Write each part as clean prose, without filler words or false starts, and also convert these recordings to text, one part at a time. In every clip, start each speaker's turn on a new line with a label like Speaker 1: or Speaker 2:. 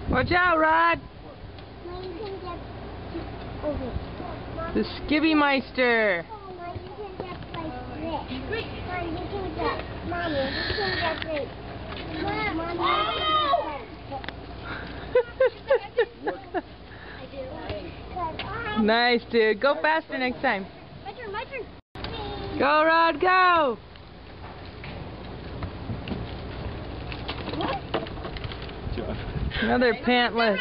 Speaker 1: Watch out, Rod! The Skibby Meister. Nice, dude. Go faster next time.
Speaker 2: My turn, my turn.
Speaker 1: Go, Rod, go! Another pantless.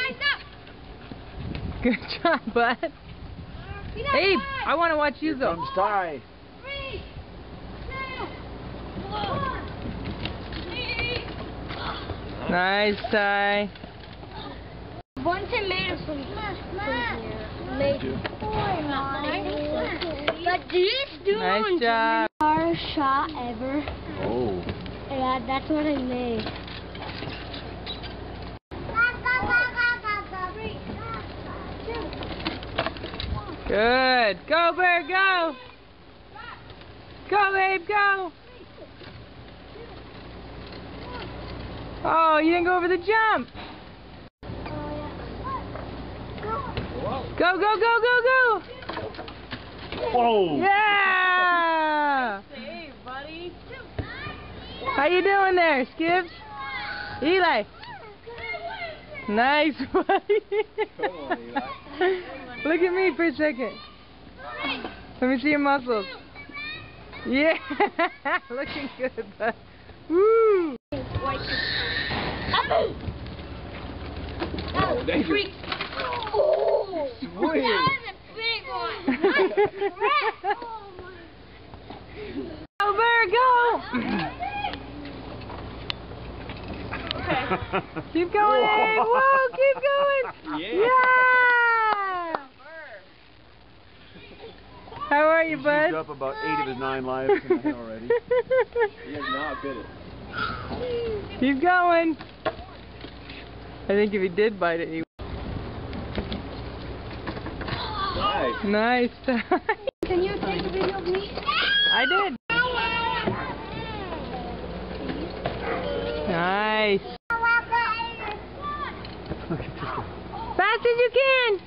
Speaker 1: Good job, bud. Abe, I want to watch you go.
Speaker 3: Here comes Ty.
Speaker 2: 3, 2, 1.
Speaker 1: Nice, Ty.
Speaker 2: One tomato from here. But this dude
Speaker 1: Nice job.
Speaker 2: hardest shot ever.
Speaker 3: Oh.
Speaker 2: Yeah, that's what I made.
Speaker 1: Good. Go, Bird, go. Go, Abe, go. Oh, you didn't go over the jump. Go, go, go, go, go.
Speaker 3: Oh.
Speaker 1: Yeah.
Speaker 2: Hey, buddy.
Speaker 1: How you doing there, Skibbs? Eli. Nice, buddy.
Speaker 3: Come on, Eli.
Speaker 1: Look at me for a second. Let me see your muscles. Yeah. Looking good, bud. Woo.
Speaker 3: Oh, dangerous.
Speaker 2: Oh,
Speaker 3: Swing.
Speaker 2: that was a big one.
Speaker 1: Go, Bird, go. Keep going, Abe. Whoa, keep going.
Speaker 3: Yeah.
Speaker 1: Yeah. How are you,
Speaker 3: He's
Speaker 1: bud?
Speaker 3: used up about 8 of his 9 lives tonight already. He has not bit it.
Speaker 1: Keep going. I think if he did bite it, he would.
Speaker 3: Nice.
Speaker 1: Nice.
Speaker 2: Can you take a video of me?
Speaker 1: I did. Nice.
Speaker 3: Look at this guy.
Speaker 1: Fast as you can.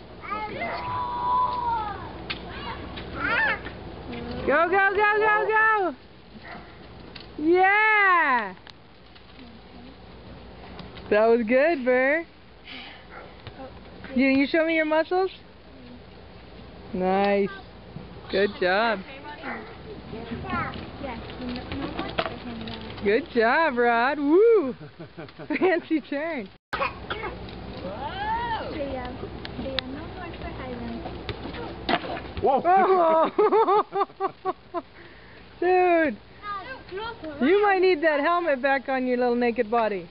Speaker 1: Go, go, go, go, go. Yeah. That was good, Burr. You show me your muscles? Nice. Good job. Good job, Rod. Woo. Fancy turn.
Speaker 3: Whoa.
Speaker 1: Oh. Dude, you might need that helmet back on your little naked body.